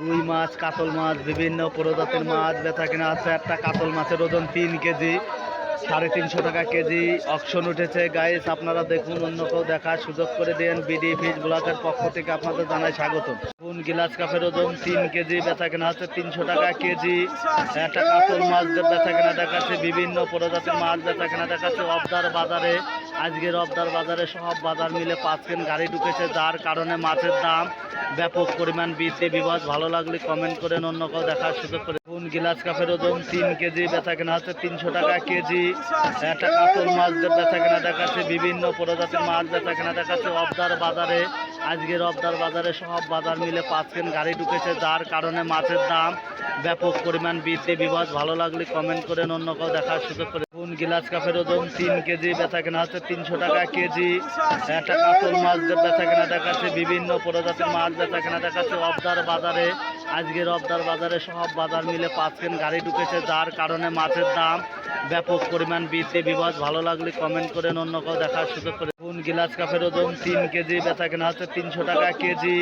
রুই মাছ, কাতল মাছ, বিভিন্ন প্রজাতির মাছ বেচা কিনা আছে। একটা কাতল মাছের ওজন 3 কেজি, 350 টাকা কেজি অকশন উঠেছে। গাইস আপনারা দেখুন, অন্য কেউ দেখার সুযোগ করে দেন। বিডি ফিশ ব্লগের পক্ষ থেকে আপনাদের জানাই স্বাগত। কোন গিলাস কাপের ওজন 3 কেজি, বেচা কেনা হচ্ছে 300 টাকা কেজি। একটা কাতল মাছ বেচা কেনা দেখাচ্ছে, বিভিন্ন প্রজাতির মাছ বেচা কেনা দেখাচ্ছে। অবদার বাজারে আজকের অবদার বাজারে সব বাজার মিলে 5 কেন গাড়ি ঢুকেছে, যার কারণে মাছের দাম ব্যাপক পরিমাণ বৃদ্ধি। বিবাদ ভালো লাগলে কমেন্ট করেন, অন্য কেউ দেখার সুযোগ করে। কোন গিলাস কাপের ওজন 3 কেজি, বেচা কেনা হচ্ছে 300 টাকা কেজি। একটা কাতল মাছ বেচা কেনা দেখাচ্ছে, বিভিন্ন প্রজাতির মাছ বেচা কেনা দেখাচ্ছে। অবদার বাজারে আজকের অবদার বাজারে সব বাজার মিলে 5 কেন গাড়ি ঢুকেছে, যার কারণে মাছের দাম ব্যাপক পরিমাণ বৃদ্ধি। বিবাদ ভালো লাগলে কমেন্ট করেন, অন্য কেউ দেখার সুযোগ করে। কোন গিলাস কাপের ওজন 3 কেজি, বেচা কেনা হচ্ছে 300 টাকা কেজি। একটা কাতল মাছ বেচা কেনা দেখাচ্ছে, বিভিন্ন প্রজাতির মাছ বেচা কেনা দেখাচ্ছে। অবদার বাজারে আজকের অবদার বাজারে সব বাজার মিলে 5 কেন গাড়ি ঢুকেছে, যার কারণে মাছের দাম ব্যাপক পরিমাণ বৃদ্ধি। বিবাদ ভালো লাগলে কমেন্ট করেন, অন্য কেউ দেখার সুযোগ করে। কোন গিলাস কাপের ওজন 3 কেজি, বেচা কেনা হচ্ছে 300 টাকা কেজি।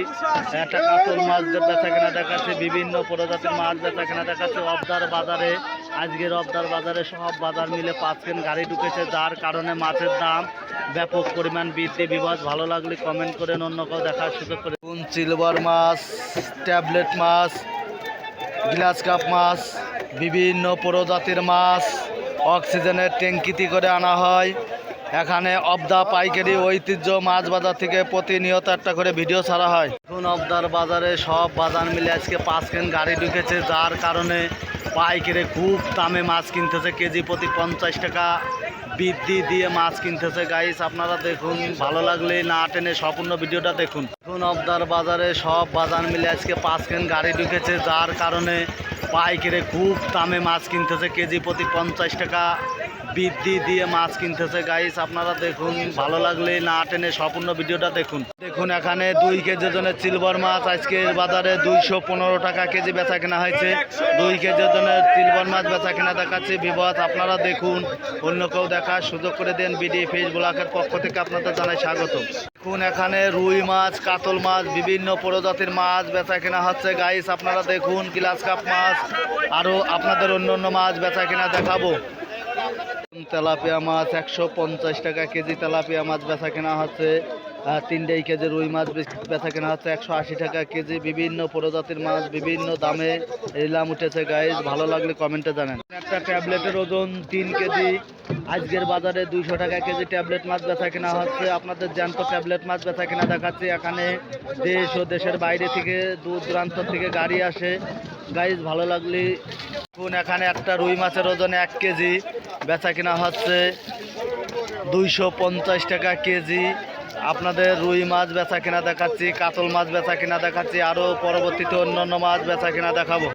একটা কাতল মাছ বেচা কেনা দেখাচ্ছে, বিভিন্ন প্রজাতির মাছ বেচা কেনা দেখাচ্ছে। অবদার বাজারে আজকের অবদার বাজারে সব বাজার মিলে 5 কেন গাড়ি ঢুকেছে, যার কারণে মাছের দাম ব্যাপক পরিমাণ বৃদ্ধি। বিবাদ ভালো লাগলে কমেন্ট করেন, অন্য কেউ দেখার সুযোগ করে। কোন সিলভার মাছ, ট্যাবলেট মাছ, গ্লাস কাপ মাছ, বিভিন্ন প্রজাতির মাছ অক্সিজেনের ট্যাঙ্কিতে করে আনা হয়। এখানে অবদা পাইকারি ঐতিহ্য মাছ বাজার থেকে প্রতিনিয়ত একটা করে ভিডিও ছাড়া হয়। এখন অবদার বাজারে সব বাজার মিলে আজকে 5 কেন গাড়ি ঢুকেছে, যার কারণে পাইকারি খুব দামে মাছ কিনতেছে। কেজি প্রতি 50 টাকা বৃদ্ধি দিয়ে মাছ কিনতেছে। গাইস আপনারা দেখুন, ভালো লাগলে না টেনে সম্পূর্ণ ভিডিওটা দেখুন। এখন অবদার বাজারে সব বাজার মিলে আজকে 5 কেন গাড়ি ঢুকেছে, যার কারণে পাইকারি খুব দামে মাছ কিনতেছে। কেজি প্রতি 50 টাকা বৃদ্ধি দিয়ে মাছ কিনতেছে। গাইস আপনারা দেখুন, ভালো লাগলে না টেনে সম্পূর্ণ ভিডিওটা দেখুন। দেখুন এখানে 2 কেজি ওজনের সিলভার মাছ আজকের বাজারে 215 টাকা কেজি বেচা কেনা হয়েছে। 2 কেজি ওজনের সিলভার মাছ বেচা কেনা দেখাচ্ছে। বিবাদ আপনারা দেখুন, অন্য কেউ দেখার সুযোগ করে দেন। বিডি ফিশ ব্লগের পক্ষ থেকে আপনাদের জানাই স্বাগত। দেখুন এখানে রুই মাছ, কাতল মাছ, বিভিন্ন প্রজাতির মাছ বেচা কেনা হচ্ছে। গাইস আপনারা দেখুন, গ্লাস কাপ মাছ, আরও আপনাদের অন্য অন্য মাছ বেচা কেনা দেখাবো। তেলাপিয়া মাছ 150 টাকা কেজি তেলাপিয়া মাছ বেচা কেনা হচ্ছে। 3 কেজি রুই মাছ বেচা কেনা হচ্ছে 180 টাকা কেজি। বিভিন্ন প্রজাতির মাছ বিভিন্ন দামে এলাম উঠেছে। গাইজ ভালো লাগলে কমেন্টে জানেন। একটা ট্যাবলেটের ওজন 3 কেজি, আজকের বাজারে 200 টাকা কেজি ট্যাবলেট মাছ বেচা কেনা হচ্ছে। আপনাদের জ্যান্ত ট্যাবলেট মাছ বেচা কেনা দেখাচ্ছে। এখানে দেশ ও দেশের বাইরে থেকে দূর দূরান্ত থেকে গাড়ি আসে। গাইজ ভালো লাগলে এখানে একটা রুই মাছের ওজন 1 কেজি, বেচা কিনা হচ্ছে 250 টাকা কেজি। আপনাদের রুই মাছ বেচা কিনা দেখাচ্ছি, কাতল মাছ বেচা কিনা দেখাচ্ছি, আরও পরবর্তীতে অন্য অন্য মাছ বেচা কিনা দেখাবো।